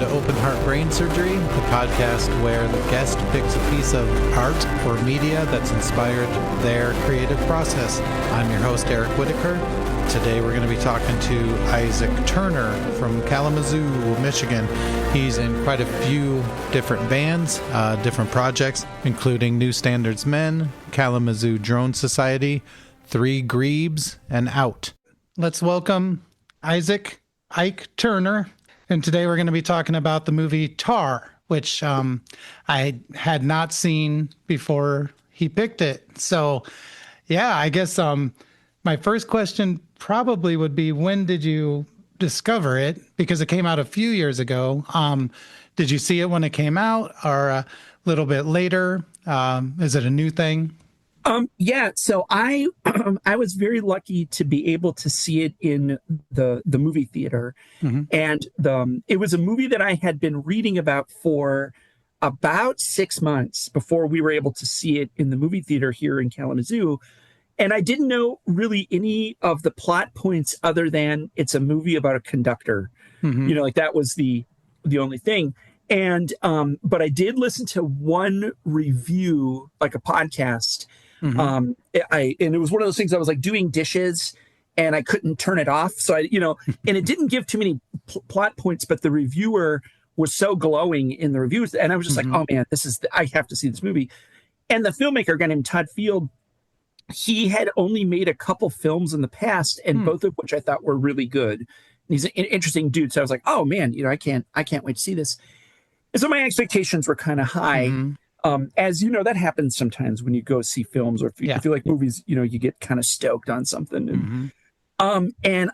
to Open Heart Brain Surgery, the podcast where the guest picks a piece of art or media that's inspired their creative process. I'm your host, Eric Whitaker. Today we're going to be talking to Isaac Turner from Kalamazoo, Michigan. He's in quite a few different bands, different projects, including New Standards Men, Kalamazoo Drone Society, Three Grebes, and Out. Let's welcome Ike Turner. And today we're going to be talking about the movie Tar, which I had not seen before he picked it. So, yeah, I guess my first question probably would be, when did you discover it? Because it came out a few years ago. Did you see it when it came out or a little bit later? Is it a new thing? Yeah, so I I was very lucky to be able to see it in the movie theater. Mm-hmm. And it was a movie that I had been reading about for about 6 months before we were able to see it in the movie theater here in Kalamazoo. And I didn't know really any of the plot points other than it's a movie about a conductor. Mm-hmm. You know, like that was the only thing. And but I did listen to one review, like a podcast. Mm-hmm. And it was one of those things I was like doing dishes and I couldn't turn it off. So and it didn't give too many plot points, but the reviewer was so glowing in the reviews. And I was just Mm-hmm. like, oh man, I have to see this movie. And the filmmaker, a guy named Todd Field, he had only made a couple films in the past, and both of which I thought were really good. And he's an interesting dude. So I was like, oh man, I can't wait to see this. And so my expectations were kind of high. Mm-hmm. As you know, that happens sometimes when you go see films, or if you like movies, you get kind of stoked on something. And, and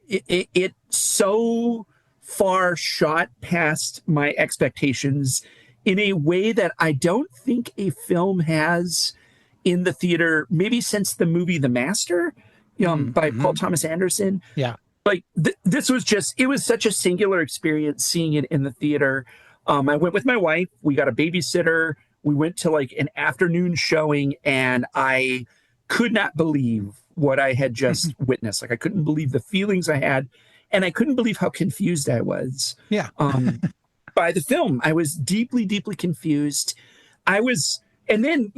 it so far shot past my expectations in a way that I don't think a film has in the theater, maybe since the movie The Master, by Paul Thomas Anderson. Yeah. Like this was it was such a singular experience seeing it in the theater. I went with my wife. We got a babysitter. We went to like an afternoon showing, and I could not believe what I had just witnessed. Like I couldn't believe the feelings I had, and I couldn't believe how confused I was. Yeah. By the film, I was deeply, deeply confused. And then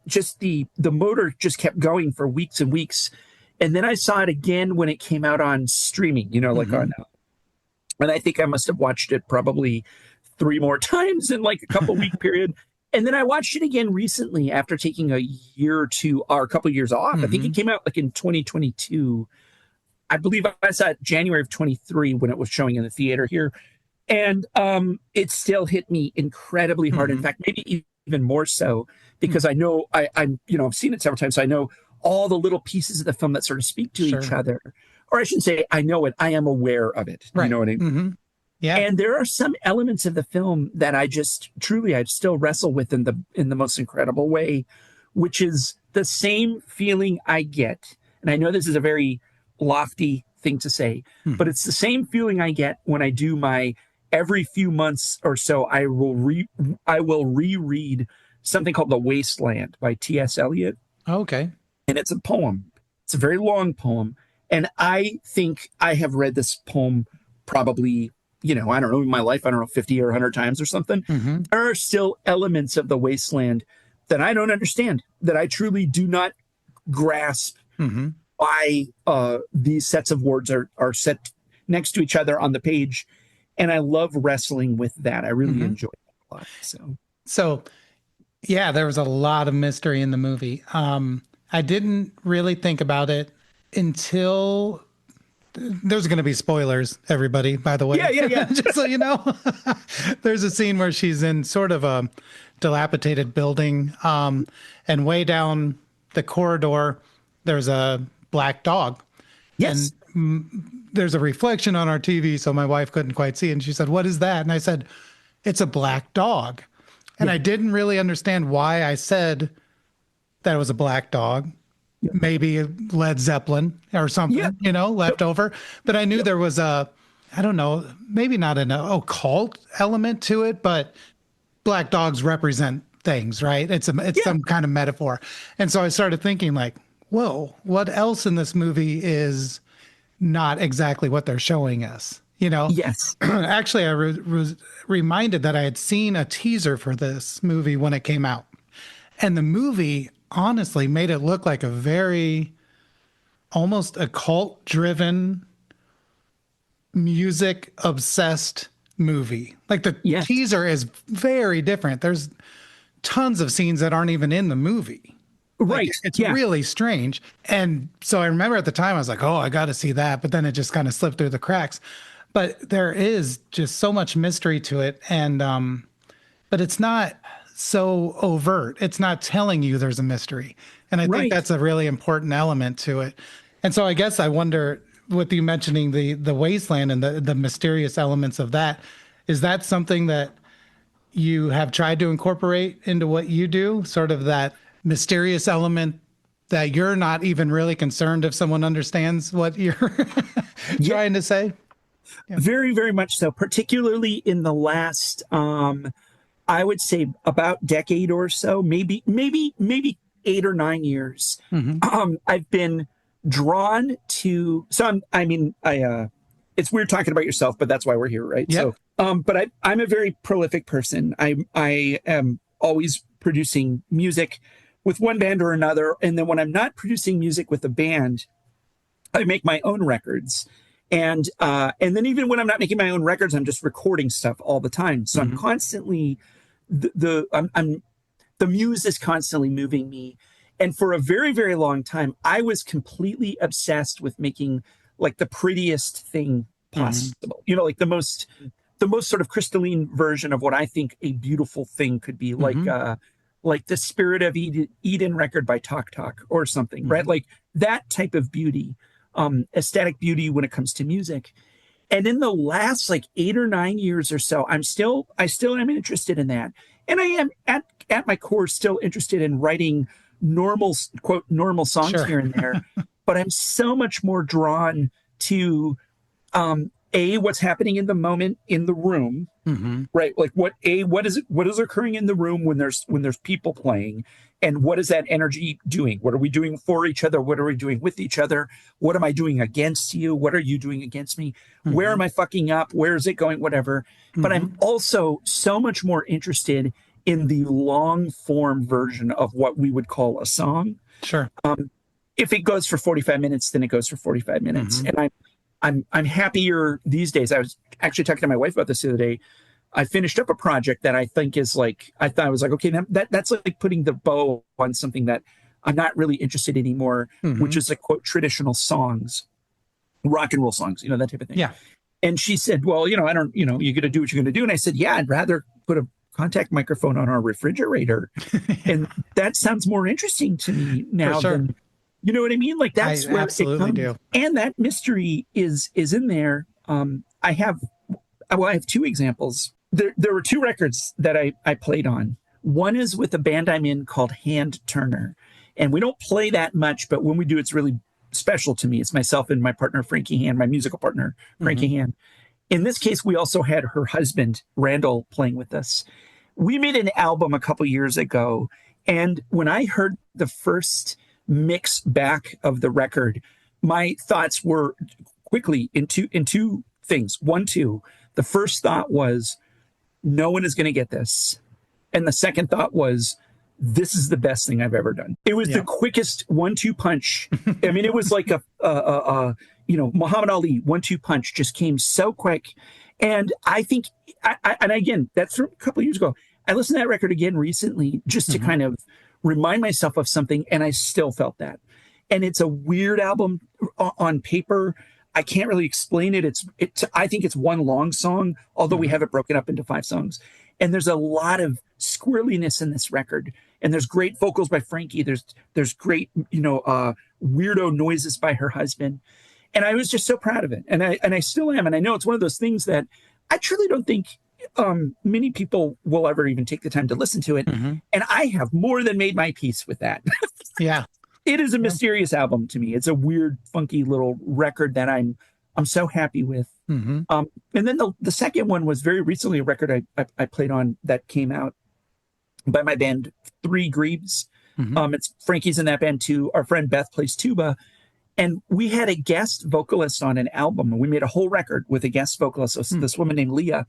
just the motor just kept going for weeks and weeks, and then I saw it again when it came out on streaming. Like on, and I think I must have watched it probably 3 more times in like a couple week period. And then I watched it again recently after taking a year or two or a couple of years off. I think it came out like in 2022. I believe I saw it January of 23 when it was showing in the theater here. And it still hit me incredibly hard. In fact, maybe even more so because I know I've seen it several times. So I know all the little pieces of the film that sort of speak to each other. Or I shouldn't say I know it. I am aware of it. Right. You know what I mean? Mm-hmm. Yeah. And there are some elements of the film that I still wrestle with in the most incredible way, which is the same feeling I get. And I know this is a very lofty thing to say, but it's the same feeling I get when I do my every few months or so, I will reread something called The Wasteland by T.S. Eliot. Okay. And it's a poem. It's a very long poem. And I think I have read this poem probably, I don't know, in my life, 50 or 100 times or something. There are still elements of The Wasteland that I don't understand, that I truly do not grasp why these sets of words are set next to each other on the page. And I love wrestling with that. I really enjoy it a lot. So, yeah, there was a lot of mystery in the movie. I didn't really think about it until... There's going to be spoilers, everybody, by the way. Yeah. Just so you know. There's a scene where she's in sort of a dilapidated building, and way down the corridor, there's a black dog. Yes. And there's a reflection on our TV, so my wife couldn't quite see it. And she said, "What is that?" And I said, "It's a black dog." And I didn't really understand why I said that it was a black dog. Maybe Led Zeppelin or something, left over. But I knew there was I don't know, maybe not an occult element to it, but black dogs represent things, right? It's some kind of metaphor. And so I started thinking like, whoa, what else in this movie is not exactly what they're showing us? you know? Yes. Actually, I was reminded that I had seen a teaser for this movie when it came out. And the movie honestly made it look like a very almost occult driven, music obsessed movie. Like the Yes. teaser is very different. There's tons of scenes that aren't even in the movie. Right. Like, it's really strange. And so I remember at the time I was like, oh, I got to see that. But then it just kind of slipped through the cracks. But there is just so much mystery to it. And, but it's not so overt. It's not telling you there's a mystery. And I think that's a really important element to it. And so I guess I wonder, with you mentioning the wasteland and the mysterious elements of that, is that something that you have tried to incorporate into what you do? Sort of that mysterious element that you're not even really concerned if someone understands what you're trying to say? Yeah. Very, very much so, particularly in the last, I would say about decade or so, maybe 8 or 9 years. I've been drawn to it's weird talking about yourself, but that's why we're here, right? Yep. So but I'm a very prolific person. I am always producing music with one band or another, and then when I'm not producing music with a band, I make my own records. And then even when I'm not making my own records, I'm just recording stuff all the time. So I'm constantly the muse is constantly moving me. And for a very, very long time, I was completely obsessed with making like the prettiest thing possible. You know, like the most sort of crystalline version of what I think a beautiful thing could be, like the Spirit of Eden record by Talk Talk or something, right? Like that type of beauty, aesthetic beauty when it comes to music. And in the last like 8 or 9 years or so, I still am interested in that. And I am at my core still interested in writing normal songs here and there. But I'm so much more drawn to what's happening in the moment in the room, right? Like what is occurring in the room when there's people playing, and what is that energy doing? What are we doing for each other? What are we doing with each other? What am I doing against you? What are you doing against me? Where am I fucking up? Where is it going? Whatever. But I'm also so much more interested in the long form version of what we would call a song. Sure. If it goes for 45 minutes, then it goes for 45 minutes. And I'm happier these days. I was actually talking to my wife about this the other day. I finished up a project that I think is like, I thought I was like, okay, that's like putting the bow on something that I'm not really interested in anymore, which is like, quote, traditional songs, rock and roll songs, that type of thing. Yeah. And she said, well, you got to do what you're going to do. And I said, yeah, I'd rather put a contact microphone on our refrigerator. And that sounds more interesting to me now than, you know what I mean? Like that's where absolutely it comes. do. And that mystery is in there. I have 2 examples. There were 2 records that I played on. One is with a band I'm in called Hand Turner. And we don't play that much, but when we do, it's really special to me. It's myself and my partner, Frankie Hand, my musical partner, Frankie Hand. In this case, we also had her husband, Randall, playing with us. We made an album a couple years ago. And when I heard the first mix back of the record, my thoughts were quickly in two things. The first thought was, no one is going to get this. And the second thought was, this is the best thing I've ever done. It was the quickest 1-2 punch. I mean, it was like a Muhammad Ali 1-2 punch, just came so quick. And I think, and again, that's from a couple of years ago. I listened to that record again recently just to kind of remind myself of something, and I still felt that. And it's a weird album on paper. I can't really explain it. I think it's one long song, although we have it broken up into 5 songs. And there's a lot of squirreliness in this record. And there's great vocals by Frankie. There's great, weirdo noises by her husband. And I was just so proud of it. And I still am. And I know it's one of those things that I truly don't think many people will ever even take the time to listen to it. And I have more than made my peace with that. Yeah. It is a mysterious album to me. It's a weird, funky little record that I'm so happy with. And then the second one was very recently a record I played on that came out by my band, 3 Grebes. It's Frankie's in that band too. Our friend Beth plays tuba. And we had a guest vocalist on an album, and we made a whole record with a guest vocalist, this woman named Leah.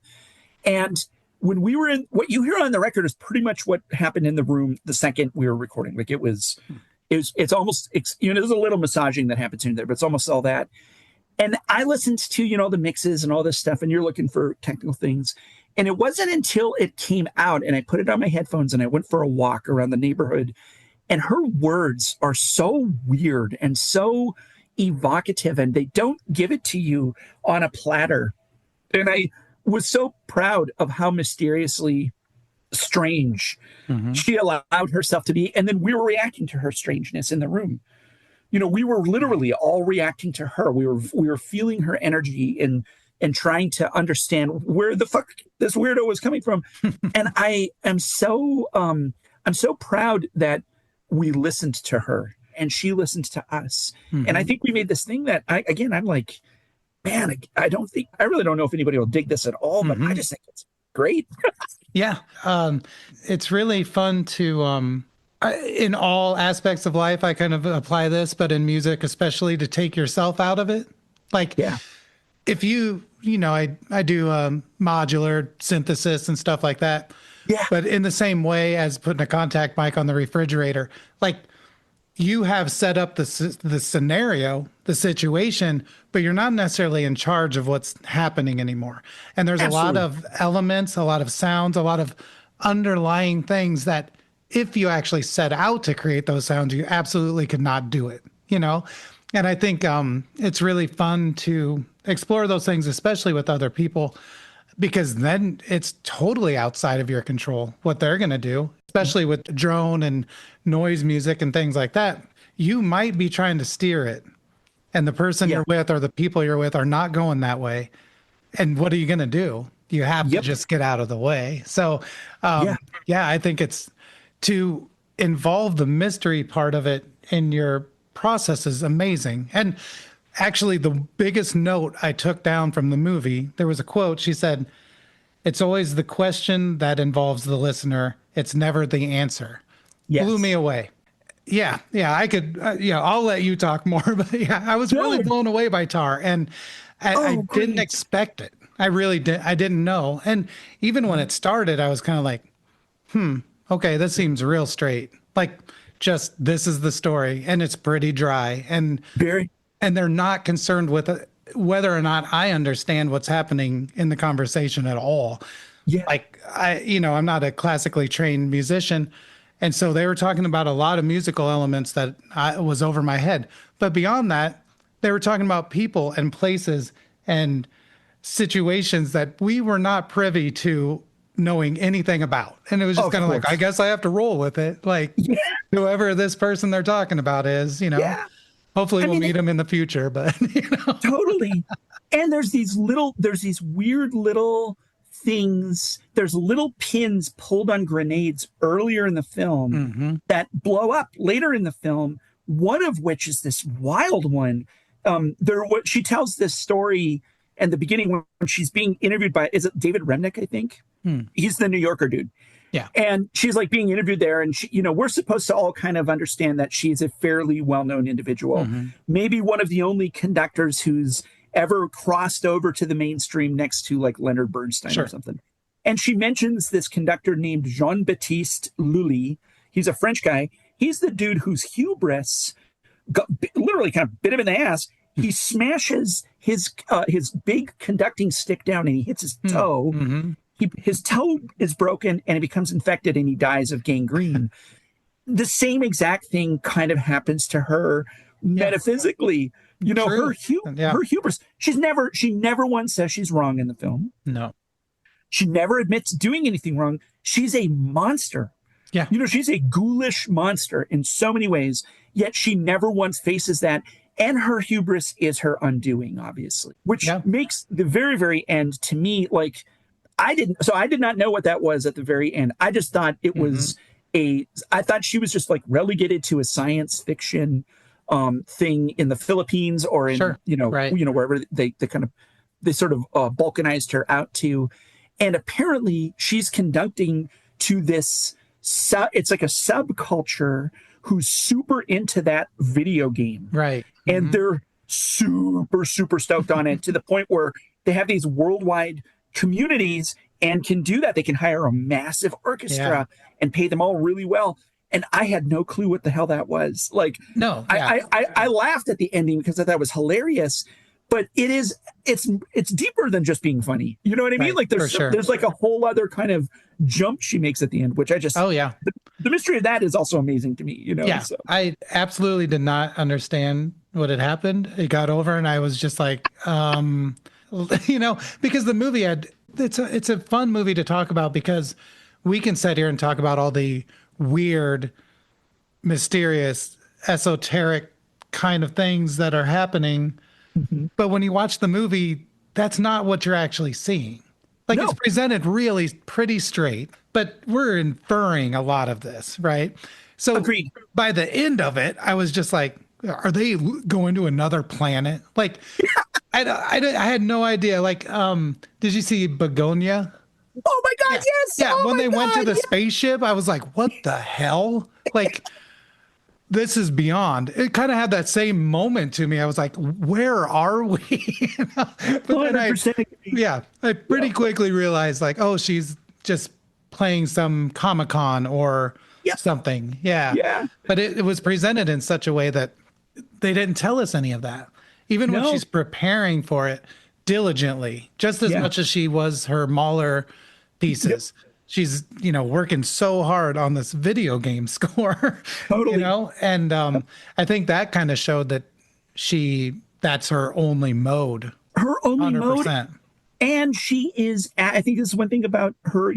And when we were in, what you hear on the record is pretty much what happened in the room the second we were recording. Like it's almost, there's a little massaging that happens in there, but it's almost all that. And I listened to, the mixes and all this stuff, and you're looking for technical things. And it wasn't until it came out and I put it on my headphones and I went for a walk around the neighborhood, and her words are so weird and so evocative, and they don't give it to you on a platter. And I was so proud of how mysteriously strange she allowed herself to be. And then we were reacting to her strangeness in the room. We were literally all reacting to her. We were feeling her energy and trying to understand where the fuck this weirdo was coming from. And I am so proud that we listened to her and she listened to us. And I think we made this thing that I'm like, man, I really don't know if anybody will dig this at all, but I just think it's great. Yeah. It's really fun to, in all aspects of life, I kind of apply this, but in music, especially, to take yourself out of it. Like, if I do modular synthesis and stuff like that. Yeah. But in the same way as putting a contact mic on the refrigerator, like, you have set up the scenario, the situation, but you're not necessarily in charge of what's happening anymore. And there's a lot of elements, a lot of sounds, a lot of underlying things that if you actually set out to create those sounds, you absolutely could not do it, And I think it's really fun to explore those things, especially with other people, because then it's totally outside of your control what they're going to do, especially with drone and noise music and things like that. You might be trying to steer it, and the person you're with or the people you're with are not going that way. And what are you going to do? You have to just get out of the way. So, I think it's to involve the mystery part of it in your process is amazing. And actually, the biggest note I took down from the movie, there was a quote. She said, "It's always the question that involves the listener. It's never the answer." Yes. Blew me away. Yeah, I could, I'll let you talk more, but I was really blown away by Tar, and I didn't expect it. I really did. I didn't know. And even when it started, I was kind of like, okay, this seems real straight. Like, just, this is the story, and it's pretty dry. And they're not concerned with whether or not I understand what's happening in the conversation at all. Yeah. Like, I'm not a classically trained musician. And so they were talking about a lot of musical elements that was over my head. But beyond that, they were talking about people and places and situations that we were not privy to knowing anything about. And it was just kind of like, I guess I have to roll with it. Like, whoever this person they're talking about is, hopefully we'll meet them in the future, but Totally. And there's these weird little things. There's little pins pulled on grenades earlier in the film that blow up later in the film. One of which is this wild one. She tells this story in the beginning when she's being interviewed by, is it David Remnick, I think? He's the New Yorker dude. Yeah. And she's like being interviewed there. And she, we're supposed to all kind of understand that she's a fairly well-known individual. Maybe one of the only conductors who's ever crossed over to the mainstream next to like Leonard Bernstein or something. And she mentions this conductor named Jean-Baptiste Lully. He's a French guy. He's the dude whose hubris got literally kind of bit him in the ass. He smashes his big conducting stick down and he hits his toe. His toe is broken and it becomes infected and he dies of gangrene. The same exact thing kind of happens to her metaphysically. Her hubris. She never once says she's wrong in the film. No. She never admits doing anything wrong. She's a monster. Yeah. She's a ghoulish monster in so many ways, yet she never once faces that. And her hubris is her undoing, obviously, which makes the very, very end to me like I did not know what that was at the very end. I just thought it was I thought she was just like relegated to a science fiction thing in the Philippines or in, wherever they sort of balkanized her out to. And apparently she's conducting to this, it's like a subculture who's super into that video game. Right. And they're super, super stoked on it to the point where they have these worldwide communities and can do that. They can hire a massive orchestra and pay them all really well. And I had no clue what the hell that was. Like, No, I laughed at the ending because I thought it was hilarious. But it's deeper than just being funny. You know what I mean? Right, Like there's like a whole other kind of jump she makes at the end, which I just the mystery of that is also amazing to me. You know? Yeah, so. I absolutely did not understand what had happened. It got over, and I was just like, you know, because the movie it's a fun movie to talk about because we can sit here and talk about all the weird, mysterious, esoteric kind of things that are happening. But when you watch the movie, that's not what you're actually seeing. Like it's presented really pretty straight, but we're inferring a lot of this, right? So Agreed. By the end of it, I was just like, are they going to another planet? Like, I had no idea. Like, did you see Begonia? Oh my God, yes. Yeah, oh when my they went to God, the spaceship, I was like, what the hell? Like, this is beyond. It kind of had that same moment to me. I was like, where are we? You know? But then I pretty quickly realized like, oh, she's just playing some Comic-Con or something. Yeah. But it was presented in such a way that they didn't tell us any of that. Even when she's preparing for it diligently, just as much as she was her Mahler thesis. She's, you know, working so hard on this video game score, Totally. You know, and I think that kind of showed that that's her only mode. Her only 100%. mode. And she is, I think this is one thing about her,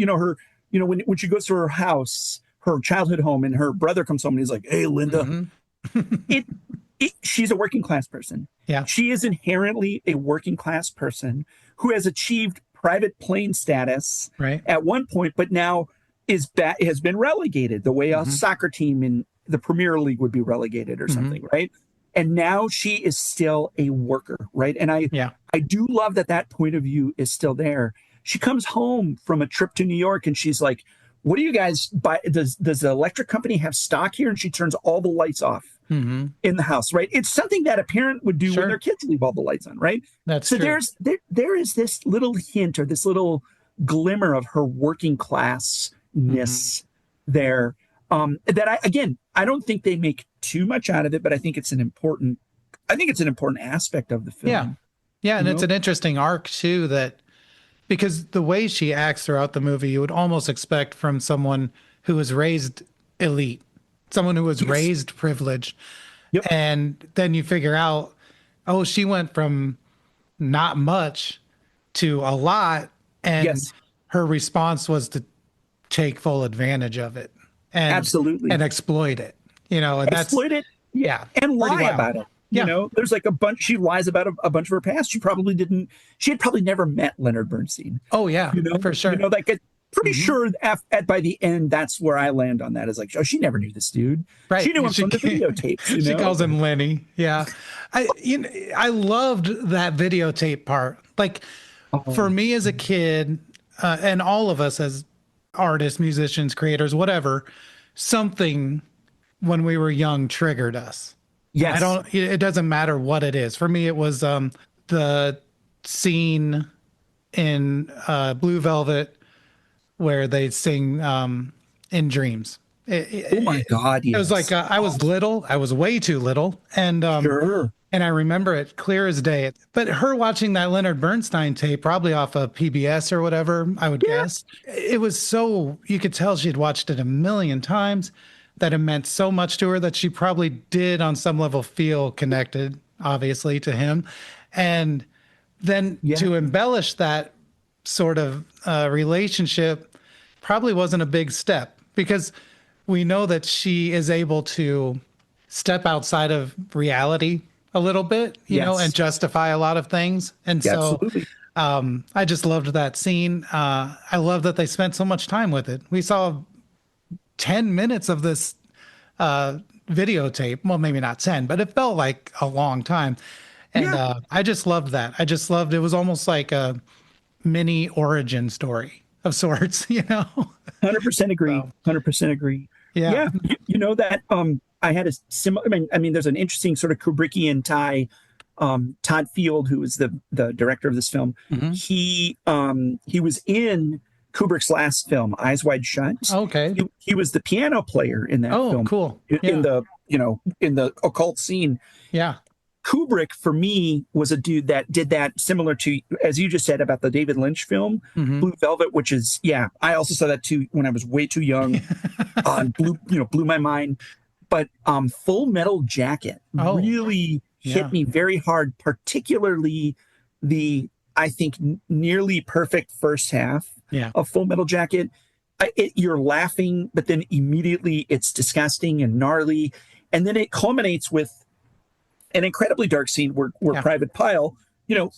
when she goes to her house, her childhood home, and her brother comes home and he's like, hey, Linda, she's a working class person. Yeah. She is inherently a working class person who has achieved private plane status at one point, but now has been relegated the way a soccer team in the Premier League would be relegated or something, right? And now she is still a worker, right? And I do love that point of view is still there. She comes home from a trip to New York and she's like, what do you guys buy? Does the electric company have stock here? And she turns all the lights off in the house, right? It's something that a parent would do when their kids leave all the lights on, right? That's so true. there is this little hint or this little glimmer of her working classness there. That I don't think they make too much out of it, but I think it's an important aspect of the film. Yeah. And it's an interesting arc too, because the way she acts throughout the movie, you would almost expect from someone who was raised elite, someone who was raised privileged. And then you figure out, oh, she went from not much to a lot. And her response was to take full advantage of it and absolutely and exploit it, you know, and exploit it. Yeah. And lie about it. You know, there's like she lies about a bunch of her past. She had probably never met Leonard Bernstein. Oh yeah, for sure. You know, like pretty sure by the end, that's where I land on that is like, oh, she never knew this dude. Right. She knew him from the videotapes. You know? She calls him Lenny. Yeah. I loved that videotape part. Like for me as a kid, and all of us as artists, musicians, creators, whatever, something when we were young triggered us. Yes. It doesn't matter what it is. For me, it was the scene in Blue Velvet where they sing In Dreams. Oh my God. Yes. It was like, I was little, I was way too little. And, and I remember it clear as day, but her watching that Leonard Bernstein tape, probably off of PBS or whatever, I would guess, it was so, you could tell she'd watched it a million times, that it meant so much to her that she probably did on some level feel connected, obviously, to him. And then to embellish that sort of relationship probably wasn't a big step, because we know that she is able to step outside of reality a little bit, you know, and justify a lot of things. And so I just loved that scene. I love that they spent so much time with it. We saw 10 minutes of this videotape. Well, maybe not 10, but it felt like a long time. And I just loved that. I just loved it. Was almost like a mini origin story of sorts, you know? 100% agree. 100% agree. Yeah. You know that I had a similar. I mean, there's an interesting sort of Kubrickian tie. Todd Field, who was the director of this film, Hmm. he was in Kubrick's last film, Eyes Wide Shut. Okay. He was the piano player in that Oh, film, cool. in Yeah. the occult scene. Yeah. Kubrick, for me, was a dude that did that, similar to, as you just said, about the David Lynch film, Hmm. Blue Velvet, which is, yeah, I also saw that too when I was way too young. Blew my mind. But Full Metal Jacket Oh, really hit yeah. me very hard, particularly the, I think, nearly perfect first half Yeah. of Full Metal Jacket. You're laughing, but then immediately it's disgusting and gnarly. And then it culminates with an incredibly dark scene where Yeah. Private Pyle,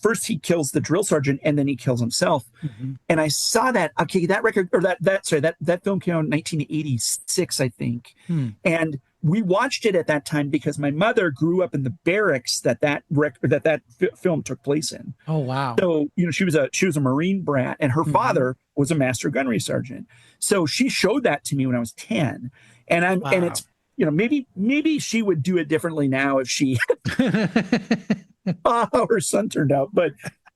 first he kills the drill sergeant and then he kills himself. Hmm. And I saw that. Okay, that record, or that film came out in 1986, I think. Hmm. And we watched it at that time because my mother grew up in the barracks that film took place in. Oh, wow. So she was a Marine brat, and her Hmm. father was a master gunnery sergeant. So she showed that to me when I was 10, and Wow. it's maybe she would do it differently now if she how her son turned out, but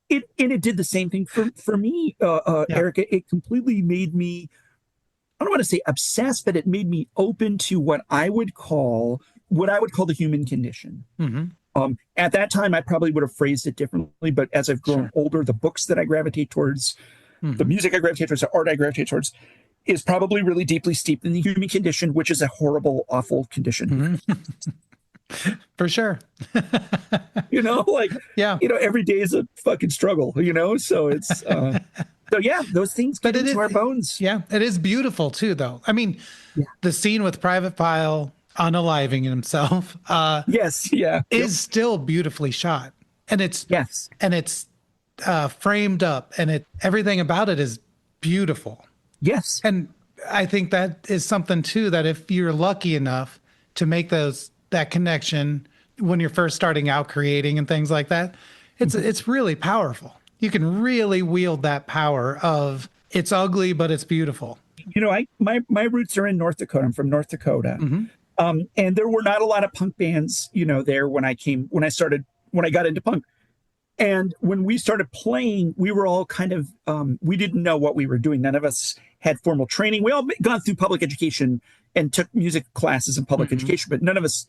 it did the same thing for me, Yeah. Erica. It completely made me, I don't want to say obsessed, but it made me open to what I would call the human condition. Hmm. At that time, I probably would have phrased it differently, but as I've grown Sure. older, the books that I gravitate towards, the Hmm. music I gravitate towards, the art I gravitate towards, is probably really deeply steeped in the human condition, which is a horrible, awful condition. For sure. Like, Yeah. every day is a fucking struggle, so it's, so yeah, those things get But it into is, our bones. yeah, it is beautiful too, though. I mean, Yeah. the scene with Private Pyle unaliving himself Yes. Yeah. is still beautifully shot, and it's Yes. framed up, and everything about it is beautiful. Yes. And I think that is something too, that if you're lucky enough to make that connection when you're first starting out creating and things like that, it's really powerful. You can really wield that power of, it's ugly, but it's beautiful. My roots are in North Dakota. I'm from North Dakota. And there were not a lot of punk bands, there when I got into punk. And when we started playing, we were all kind of, we didn't know what we were doing. None of us had formal training. We all gone through public education and took music classes in public education, but none of us,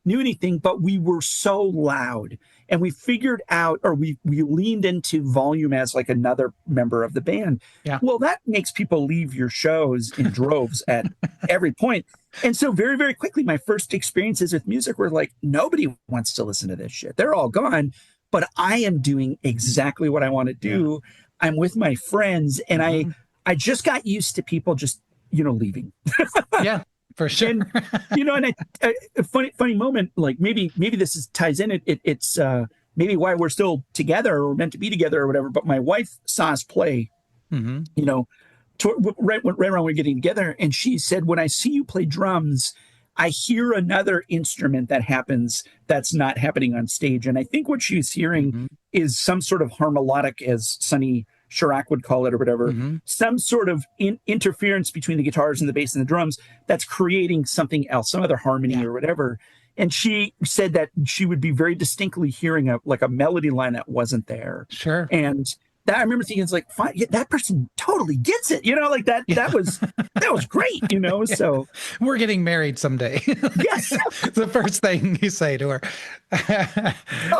knew anything. But we were so loud, and we figured out, or we leaned into volume as like another member of the band. Yeah. Well, that makes people leave your shows in droves at every point. And so very, very quickly, my first experiences with music were like, nobody wants to listen to this shit. They're all gone. But I am doing exactly what I want to do. Yeah. I'm with my friends, and I just got used to people just, leaving. Yeah, for sure. And, and a funny moment, like maybe this ties in. It's maybe why we're still together, or meant to be together, or whatever. But my wife saw us play, right around when we were getting together, and she said, "When I see you play drums, I hear another instrument that happens that's not happening on stage." And I think what she's hearing is some sort of harmonic, as Sonny Chirac would call it, or whatever, some sort of interference between the guitars and the bass and the drums that's creating something else, some other harmony or whatever. And she said that she would be very distinctly hearing a melody line that wasn't there. Sure. And that, I remember thinking, it's like, fine, that person totally gets it, like that. Yeah. That was great, So we're getting married someday. Yes, the first thing you say to her.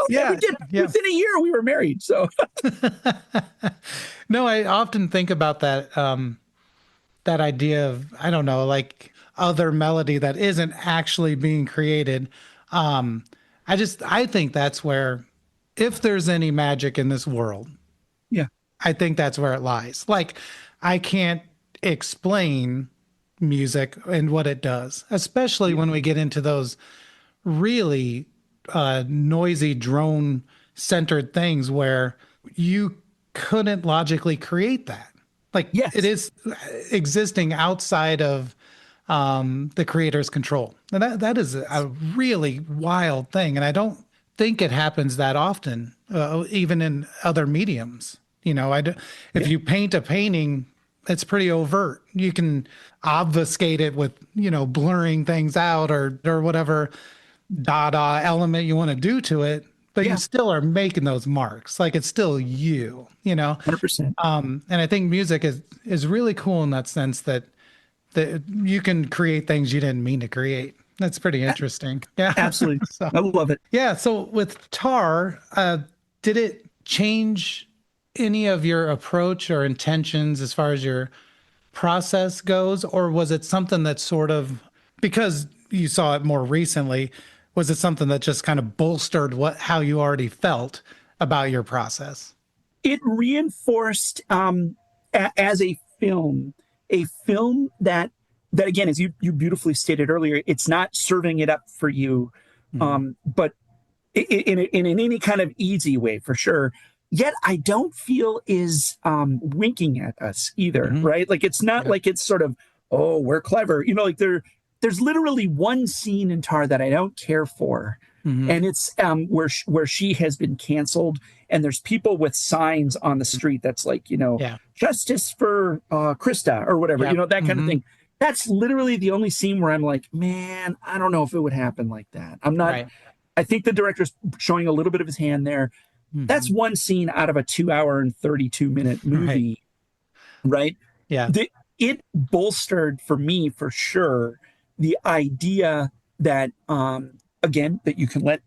Yeah, we did. Yeah. Within a year, we were married. So no, I often think about that. That idea of, I don't know, like other melody that isn't actually being created. I think that's where, if there's any magic in this world, I think that's where it lies. Like, I can't explain music and what it does, especially when we get into those really noisy drone centered things where you couldn't logically create that. Like, it is existing outside of the creator's control. And that is a really wild thing. And I don't think it happens that often, even in other mediums. If you paint a painting, it's pretty overt. You can obfuscate it with, blurring things out or whatever Dada element you want to do to it, but you still are making those marks. Like it's still you, 100%. And I think music is really cool in that sense that you can create things you didn't mean to create. That's pretty interesting. Yeah, absolutely. So, I love it. Yeah. So with Tar, did it change any of your approach or intentions as far as your process goes, or was it something that sort of, because you saw it more recently, was it something that just kind of bolstered how you already felt about your process? It reinforced as a film that again, as you beautifully stated earlier, it's not serving it up for you, but in any kind of easy way, for sure. Yet I don't feel is winking at us either, right? Like it's not like it's sort of, oh, we're clever, like there's literally one scene in Tar that I don't care for. And it's where she has been canceled, and there's people with signs on the street that's like, justice for Krista or whatever, that kind of thing. That's literally the only scene where I'm like, man, I don't know if it would happen like that. I'm not. Right. I think the director's showing a little bit of his hand there. That's one scene out of a 2-hour and 32-minute movie, right? Yeah. It bolstered for me, for sure, the idea that again, that you can let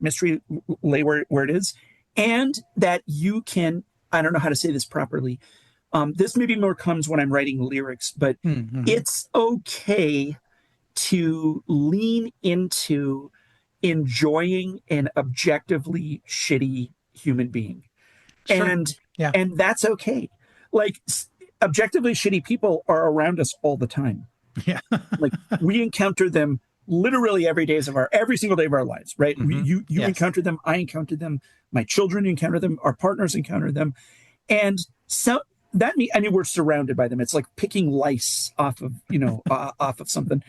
mystery lay where it is, and that you can, I don't know how to say this properly. This maybe more comes when I'm writing lyrics, but it's okay to lean into enjoying an objectively shitty human being. Sure. And that's okay. Like objectively shitty people are around us all the time. Yeah. Like we encounter them literally every single day of our lives, right? You encounter them, I encounter them, my children encounter them, our partners encounter them. And so we're surrounded by them. It's like picking lice off of, off of something.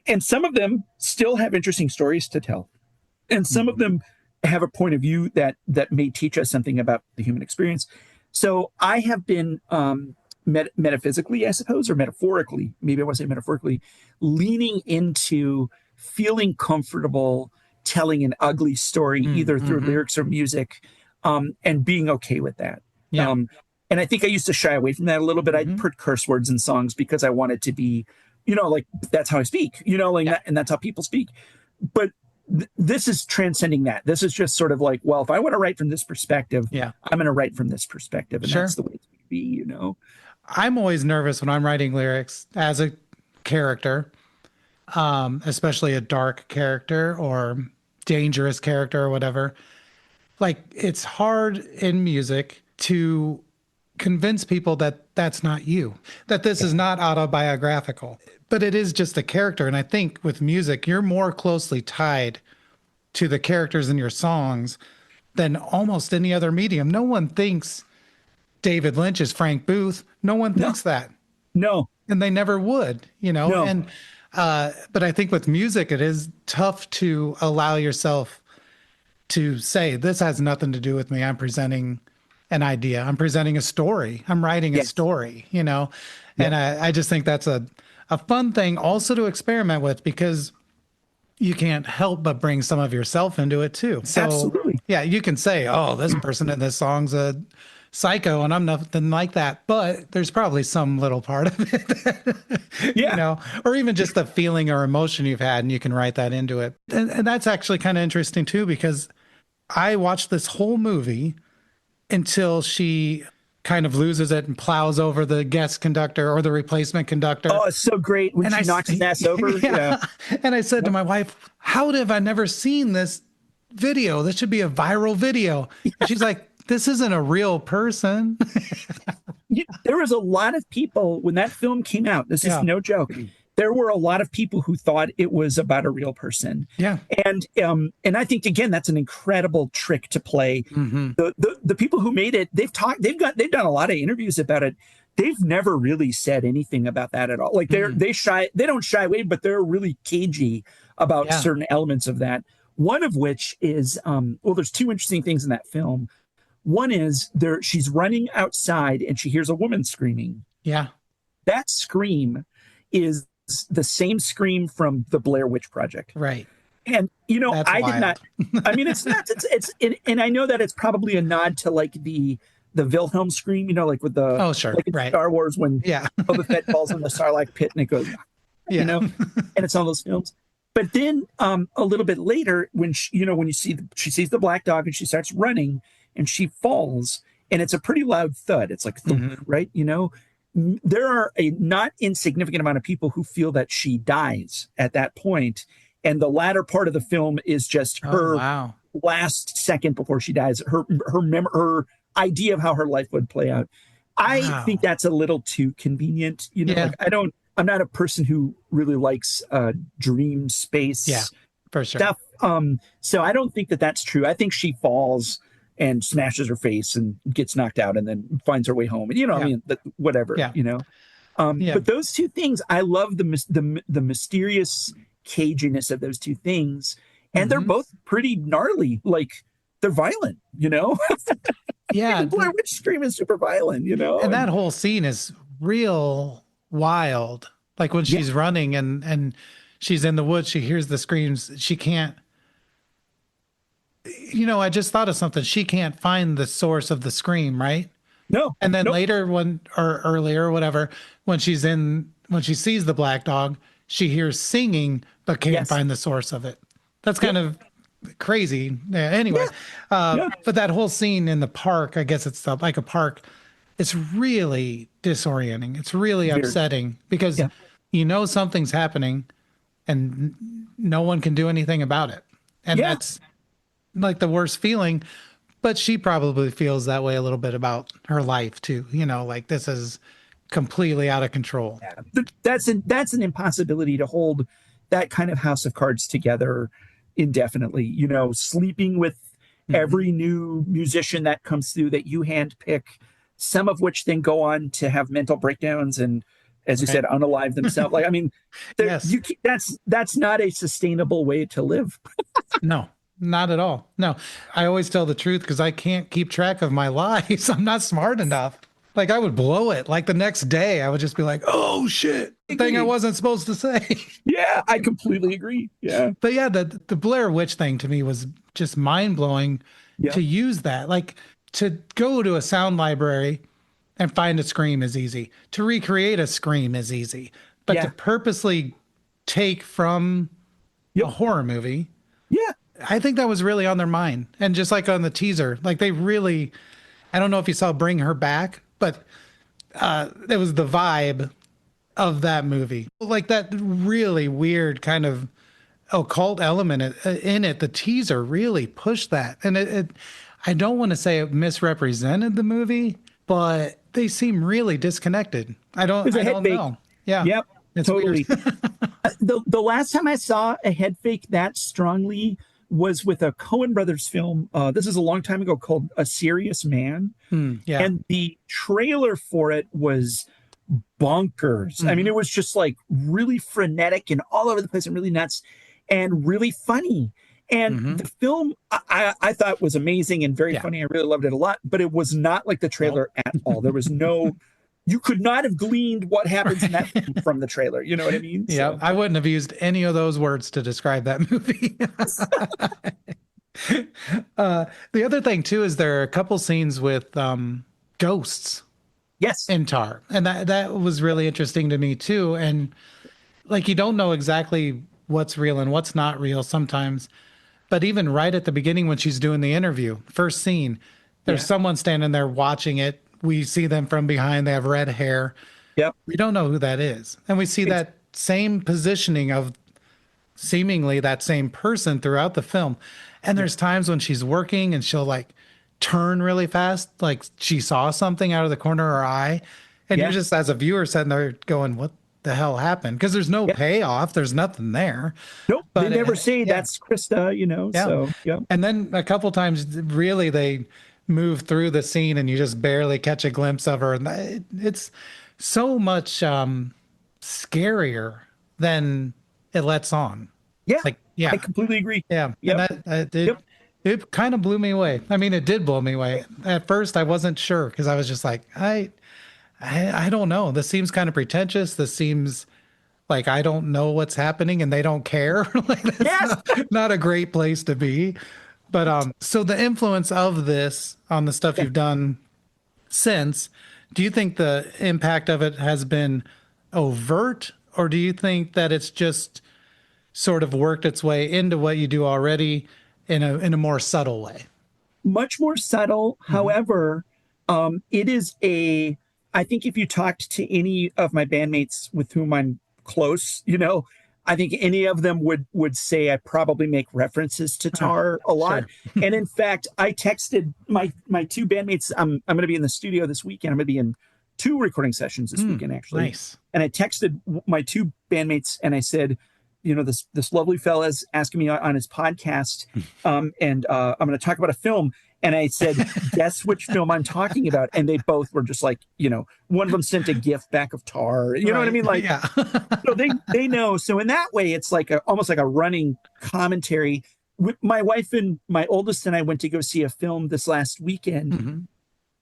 And some of them still have interesting stories to tell. And some of them have a point of view that may teach us something about the human experience. So I have been metaphysically, I suppose, or metaphorically, maybe I want to say metaphorically, leaning into feeling comfortable telling an ugly story, either through lyrics or music, and being okay with that. Yeah. And I think I used to shy away from that a little bit. I'd put curse words in songs because I wanted to be, like that's how I speak, that, and that's how people speak. But this is transcending that. This is just sort of like, well, if I want to write from this perspective, I'm going to write from this perspective. And that's the way it's going to be, I'm always nervous when I'm writing lyrics as a character, especially a dark character or dangerous character or whatever. Like it's hard in music to convince people that that's not you, that this is not autobiographical, but it is just a character. And I think with music, you're more closely tied to the characters in your songs than almost any other medium. No one thinks David Lynch is Frank Booth. No one thinks that. No. And they never would, No. And but I think with music, it is tough to allow yourself to say, this has nothing to do with me. I'm presenting an idea. I'm presenting a story. I'm writing a story, And I just think that's a fun thing also to experiment with, because you can't help but bring some of yourself into it too. So, absolutely. Yeah, you can say, oh, this person in this song's a psycho and I'm nothing like that, but there's probably some little part of it that, or even just the feeling or emotion you've had, and you can write that into it. And that's actually kind of interesting too, because I watched this whole movie until she kind of loses it and plows over the guest conductor or the replacement conductor. Oh, it's so great when she knocks his ass over. Yeah. And I said to my wife, how have I never seen this video? This should be a viral video. And she's like, this isn't a real person. There was a lot of people when that film came out. This is no joke. There were a lot of people who thought it was about a real person. Yeah. And I think, again, that's an incredible trick to play. The people who made it, they've done a lot of interviews about it. They've never really said anything about that at all. Like they don't shy away, but they're really cagey about certain elements of that. One of which is, there's two interesting things in that film. One is she's running outside and she hears a woman screaming. Yeah. That scream is the same scream from the Blair Witch Project. Right. And That's I did wild. not. I mean, it's not. And I know that it's probably a nod to like the Wilhelm scream, like with the Oh, sure. like in Right. Star Wars when Yeah. Boba Fett falls in the Sarlacc pit and it goes, Yeah. and it's all those films. But then a little bit later, when she sees the black dog and she starts running and she falls, and it's a pretty loud thud. It's like thump, right? There are a not insignificant amount of people who feel that she dies at that point, and the latter part of the film is just her last second before she dies. Her idea of how her life would play out. I think that's a little too convenient. Like I'm not a person who really likes dream space for sure. stuff. So I don't think that that's true. I think she falls and smashes her face and gets knocked out and then finds her way home. And I mean, whatever. But those two things, I love the mysterious caginess of those two things, and they're both pretty gnarly. Like they're violent. Yeah, the Blair Witch scream is super violent. And that whole scene is real wild. Like when she's running and she's in the woods, she hears the screams. She can't. I just thought of something. She can't find the source of the scream, right? No. And then later, or earlier, whatever, when she sees the black dog, she hears singing but can't find the source of it. That's kind of crazy. Yeah, anyway, but that whole scene in the park, I guess it's like a park. It's really disorienting. It's really upsetting because something's happening and no one can do anything about it. And that's like the worst feeling, but she probably feels that way a little bit about her life too. Like this is completely out of control. Yeah. That's an impossibility to hold that kind of house of cards together indefinitely. Sleeping with every new musician that comes through that you handpick, some of which then go on to have mental breakdowns and, as you said, unalive themselves. Like, I mean, that's not a sustainable way to live. No. Not at all. No, I always tell the truth because I can't keep track of my lies. I'm not smart enough. Like I would blow it. Like the next day I would just be like, oh shit, the thing I wasn't supposed to say. Yeah, I completely agree. Yeah. But yeah, the Blair Witch thing to me was just mind blowing to use that. Like to go to a sound library and find a scream is easy. To recreate a scream is easy. But to purposely take from a horror movie. Yeah. I think that was really on their mind. And just like on the teaser, like they really, I don't know if you saw Bring Her Back, but it was the vibe of that movie. Like that really weird kind of occult element in it. The teaser really pushed that. And I don't want to say it misrepresented the movie, but they seem really disconnected. I don't know. Yeah. Yep. It's totally. Weird. The last time I saw a head fake that strongly was with a Coen Brothers film. This is a long time ago called A Serious Man. And the trailer for it was bonkers. I mean, it was just like really frenetic and all over the place and really nuts and really funny. And the film I thought was amazing and very funny. I really loved it a lot, but it was not like the trailer at all. There was no, you could not have gleaned what happens in that film from the trailer. You know what I mean? Yeah, so. I wouldn't have used any of those words to describe that movie. The other thing too is there are a couple scenes with ghosts. Yes. In Tar, and that was really interesting to me too. And like you don't know exactly what's real and what's not real sometimes. But even right at the beginning when she's doing the interview, first scene, there's someone standing there watching it. We see them from behind. They have red hair. Yep. We don't know who that is. And we see that same positioning of seemingly that same person throughout the film. And there's times when she's working and she'll like turn really fast, like she saw something out of the corner of her eye. And you're just as a viewer sitting there going, what the hell happened? Because there's no payoff. There's nothing there. Nope. But they never say that's Krista, you know. Yeah. So And then a couple times really they move through the scene and you just barely catch a glimpse of her. And it's so much scarier than it lets on. Yeah. Like, I completely agree. Yeah. Yep. And It kind of blew me away. I mean, it did blow me away. At first, I wasn't sure because I was just like, I don't know. This seems kind of pretentious. This seems like I don't know what's happening and they don't care. Like that's Yes. not a great place to be. But so the influence of this on the stuff you've done since, do you think the impact of it has been overt, or do you think that it's just sort of worked its way into what you do already in a more subtle way? Much more subtle. However, it is I think if you talked to any of my bandmates with whom I'm close, I think any of them would say I probably make references to Tar a lot. Sure. And in fact, I texted my two bandmates. I'm going to be in the studio this weekend. I'm going to be in 2 recording sessions this weekend, actually. Nice. And I texted my 2 bandmates and I said, this lovely fella is asking me on his podcast, and I'm going to talk about a film. And I said, guess which film I'm talking about. And they both were just like, one of them sent a GIF back of Tar. You know what I mean? Like, yeah. so they know. So in that way, it's like almost like a running commentary. My wife and my oldest and I went to go see a film this last weekend,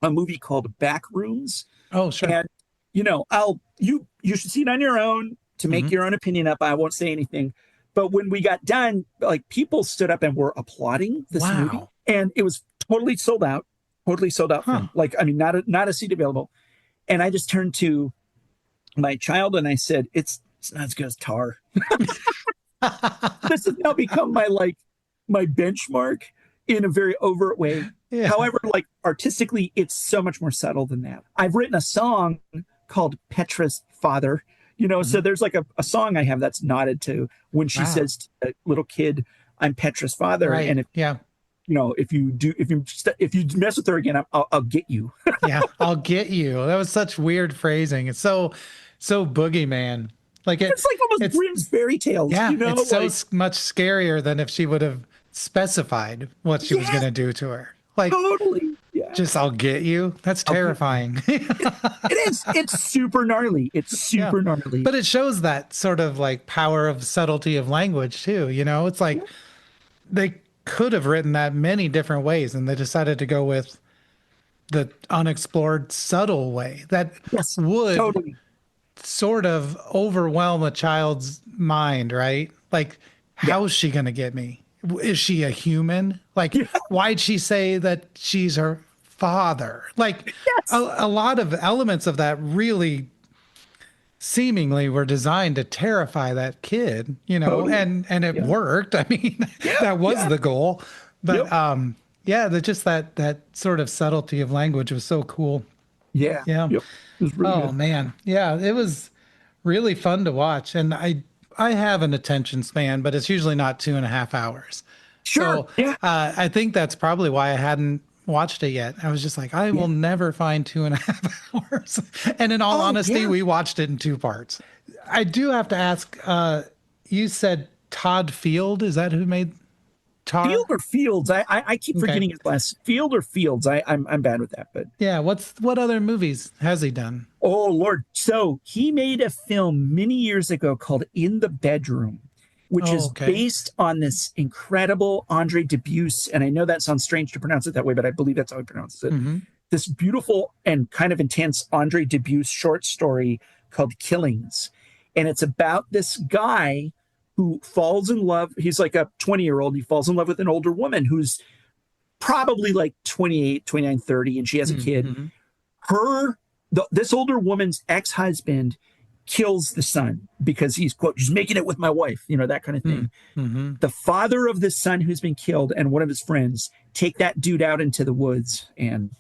a movie called Backrooms. Oh, sure. And, you should see it on your own to make your own opinion up. I won't say anything. But when we got done, like people stood up and were applauding this movie. And it was totally sold out film. Like, I mean, not a seat available. And I just turned to my child and I said, it's not as good as Tar. This has now become my benchmark in a very overt way. Yeah. However, like artistically, it's so much more subtle than that. I've written a song called Petra's Father, so there's like a song I have that's nodded to when she says to a little kid, I'm Petra's father. Right. And if you mess with her again, I'll get you. Yeah, I'll get you. That was such weird phrasing. It's so boogeyman. Like it's like almost Grimm's fairy tales. Yeah, it's so much scarier than if she would have specified what she was going to do to her. Like totally. Yeah. Just I'll get you. That's terrifying. It is. It's super gnarly. It's super gnarly. But it shows that sort of like power of subtlety of language too. It's like they could have written that many different ways and they decided to go with the unexplored subtle way that would sort of overwhelm a child's mind, right? Like, how's she going to get me? Is she a human? Like, why'd she say that she's her father? Like, a lot of elements of that really seemingly were designed to terrify that kid, and it worked. I mean, that was the goal. But that sort of subtlety of language was so cool. Yeah. Yeah. Yep. It was really good. Man. Yeah, it was really fun to watch. And I have an attention span, but it's usually not 2.5 hours. Sure. So I think that's probably why I hadn't watched it yet. I was just like, I will never find 2.5 hours. And in all honesty, we watched it in 2 parts. I do have to ask, you said Todd Field. Is that who made Tar? Field or Fields? I keep forgetting his last. Field or Fields? I'm bad with that, but yeah. What other movies has he done? Oh Lord! So he made a film many years ago called In the Bedroom, which is based on this incredible Andre Dubus, and I know that sounds strange to pronounce it that way, but I believe that's how he pronounces it. This beautiful and kind of intense Andre Dubus short story called Killings, and it's about this guy who falls in love. He's like a 20-year-old. He falls in love with an older woman who's probably like 28, 29, 30, and she has a kid. This older woman's ex-husband kills the son because he's, quote, "she's making it with my wife," that kind of thing. The father of this son who's been killed and one of his friends take that dude out into the woods, and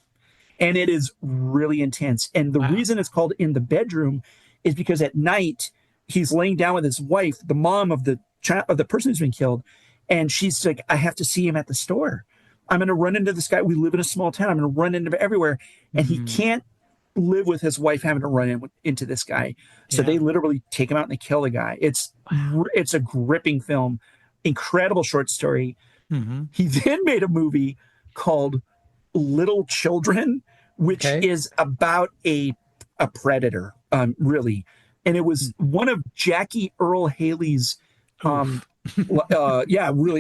it is really intense. And the reason it's called In the Bedroom is because at night he's laying down with his wife, the mom of the child, of the person who's been killed, and she's like, "I have to see him at the store. I'm going to run into this guy. We live in a small town. I'm going to run into him everywhere," and he can't live with his wife having to run into this guy. So they literally take him out and they kill the guy. It's a gripping film, incredible short story. He then made a movie called Little Children, which is about a predator, really. And it was one of Jackie Earl Haley's, really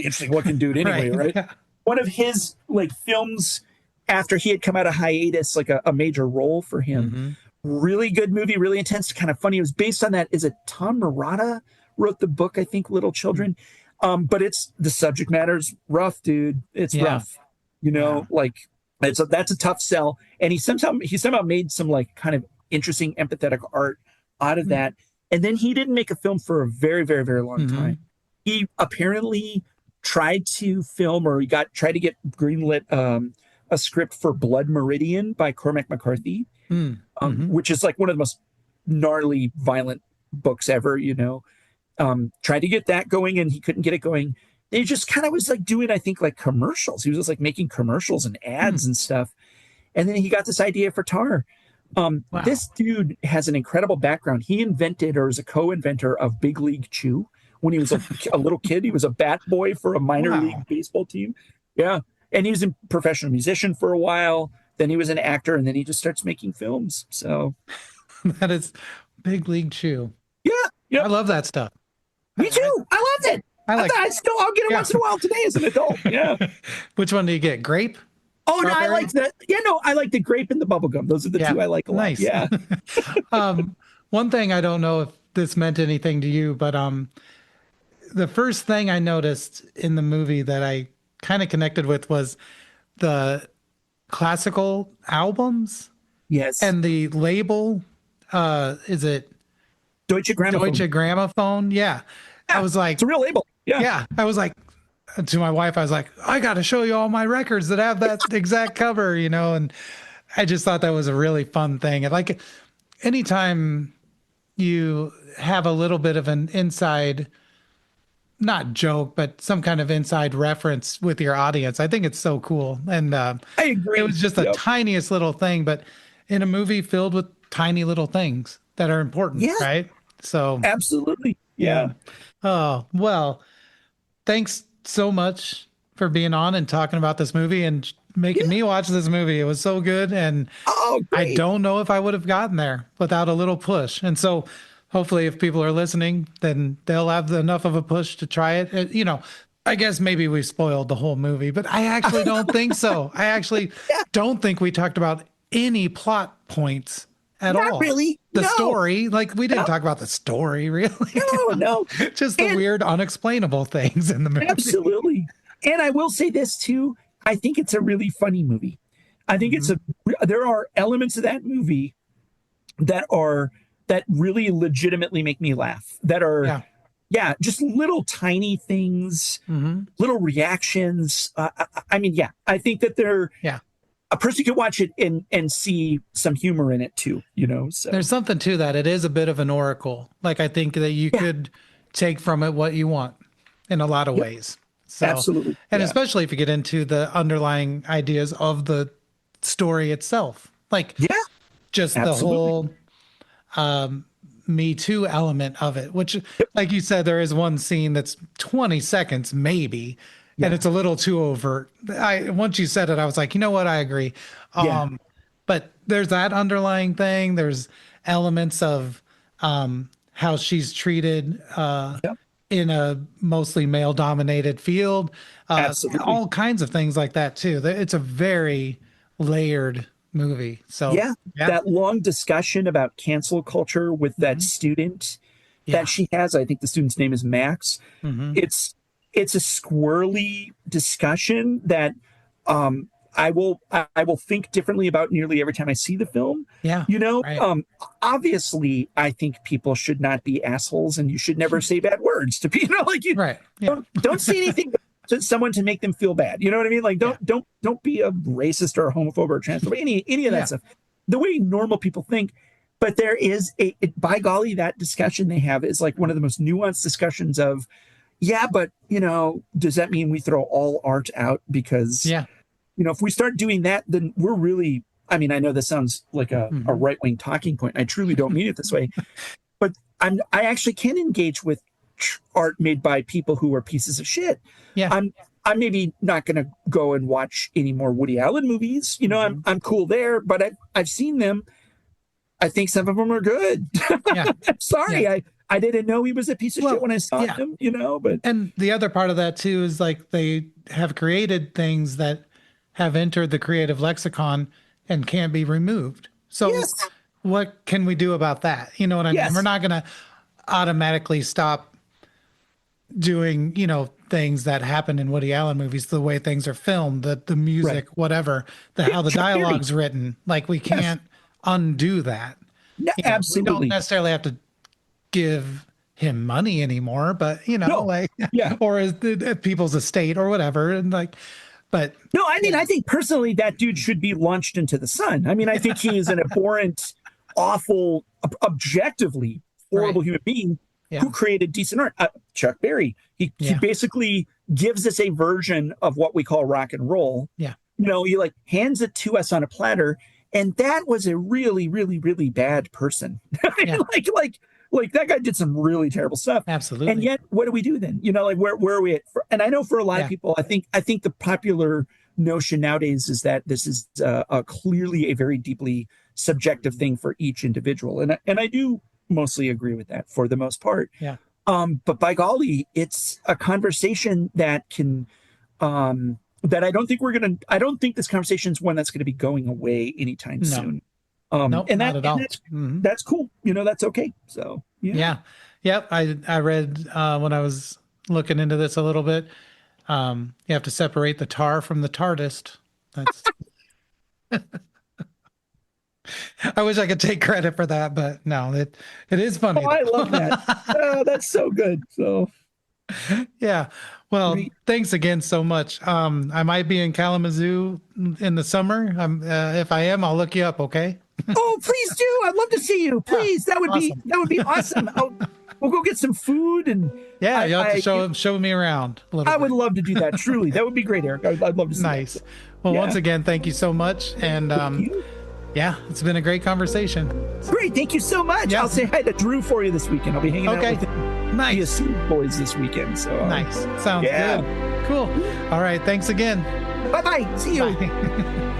interesting looking dude anyway, right? one of his like films after he had come out of hiatus, like a major role for him. Really good movie, really intense, kind of funny. It was based on that. Is it Tom Murata wrote the book? I think Little Children. But it's the subject matter's rough, dude. It's rough. You know, like that's a tough sell. And he somehow made some like kind of interesting, empathetic art out of that. And then he didn't make a film for a very, very, very long time. He apparently tried to film, or tried to get greenlit a script for Blood Meridian by Cormac McCarthy, which is like one of the most gnarly, violent books ever, you know. Tried to get that going and he couldn't get it going. He just kind of was like doing, I think, like commercials. He was just like making commercials and ads and stuff. And then he got this idea for Tar. This dude has an incredible background. He invented, or is a co-inventor of Big League Chew. When he was a little kid, he was a bat boy for a minor league baseball team. Yeah. And he was a professional musician for a while. Then he was an actor, and then he just starts making films. So that is Big League Chew. Yeah. I love that stuff. Me too. I loved it. I'll get it once in a while today as an adult. Yeah. Which one do you get? Grape? Oh, no, I like that. Yeah, no, I like the grape and the bubblegum. Those are the two I like a lot. Nice. Yeah. One thing, I don't know if this meant anything to you, but the first thing I noticed in the movie that I kind of connected with was the classical albums. Yes. And the label, is it Deutsche Grammophon? Deutsche Grammophon? Yeah. I was like, it's a real label. Yeah. I was like, to my wife, I was like, I got to show you all my records that have that exact cover, you know? And I just thought that was a really fun thing. And like, anytime you have a little bit of an inside, not joke, but some kind of inside reference with your audience, I think it's so cool. And I agree. It was just the tiniest little thing, but in a movie filled with tiny little things that are important, right? So absolutely. Yeah. Oh, well, thanks so much for being on and talking about this movie and making me watch this movie. It was so good. And I don't know if I would have gotten there without a little push. And so hopefully if people are listening, then they'll have enough of a push to try it. You know, I guess maybe we spoiled the whole movie, but I actually don't think so. I actually don't think we talked about any plot points at all. Not really. The story, like we didn't talk about the story really. No. Just the weird, unexplainable things in the movie. Absolutely. And I will say this too. I think it's a really funny movie. I think there are elements of that movie that really legitimately make me laugh. That are, just little tiny things, little reactions. I think that they're, a person could watch it and see some humor in it too, you know? So there's something to that. It is a bit of an oracle. Like I think that you could take from it what you want in a lot of ways. So, absolutely. And especially if you get into the underlying ideas of the story itself, like just the whole Me Too element of it, which like you said, there is one scene that's 20 seconds, maybe, and it's a little too overt. Once you said it, I was like, you know what? I agree. But there's that underlying thing. There's elements of how she's treated in a mostly male-dominated field. All kinds of things like that, too. It's a very layered movie. So that long discussion about cancel culture with that student that she has, I think the student's name is Max. It's a squirrely discussion that I will think differently about nearly every time I see the film. Yeah. You know, obviously I think people should not be assholes and you should never say bad words to people. You know, like don't say anything to someone to make them feel bad. You know what I mean? Like don't be a racist or a homophobe or a transphobe, any of that stuff. The way normal people think. But there is by golly, that discussion they have is like one of the most nuanced discussions of, but, you know, does that mean we throw all art out? Because, you know, if we start doing that, then we're really, I mean, I know this sounds like a right-wing talking point. I truly don't mean it this way. But I actually can engage with art made by people who are pieces of shit. I'm maybe not going to go and watch any more Woody Allen movies. You know, I'm cool there, but I've seen them. I think some of them are good. I'm sorry. I didn't know he was a piece of shit when I saw him, but. And the other part of that too is like they have created things that have entered the creative lexicon and can't be removed. So what can we do about that? You know what I mean? We're not going to automatically stop doing, things that happen in Woody Allen movies, the way things are filmed, the music, whatever, how the dialogue's written. Like we can't undo that. No, absolutely. We don't necessarily have to give him money anymore, but or as people's estate or whatever. And but no, I mean, I think personally that dude should be launched into the sun. I mean, I think he is an abhorrent, awful, objectively horrible human being who created decent art. Chuck Berry, he basically gives us a version of what we call rock and roll. Yeah. He like hands it to us on a platter. And that was a really, really, really bad person. Like that guy did some really terrible stuff. Absolutely. And yet, what do we do then? Where are we at? And I know for a lot of people, I think the popular notion nowadays is that this is clearly a very deeply subjective thing for each individual. And I do mostly agree with that for the most part. Yeah. But by golly, it's a conversation that can, that I don't think this conversation is one that's going to be going away anytime soon. Nope, and not at all. That's cool. That's okay. So Yep. I read when I was looking into this a little bit. You have to separate the tar from the Tärtist. That's. I wish I could take credit for that, but no, it is funny. Oh, I love that. Oh, that's so good. So. Yeah. Well, thanks again so much. I might be in Kalamazoo in the summer. If I am, I'll look you up. Okay. Oh, please do. I'd love to see you. Please. That would be awesome. We'll go get some food and you'll have to show me around a little bit. would love to do that. Truly. That would be great, Eric. I'd love to see Nice. that. Well, once again, thank you so much. And it's been a great conversation. Great. Thank you so much. Yeah. I'll say hi to Drew for you this weekend. I'll be hanging out with Nice. the boys this weekend. So nice. Sounds good. Cool. All right. Thanks again. Bye-bye. See you. Bye.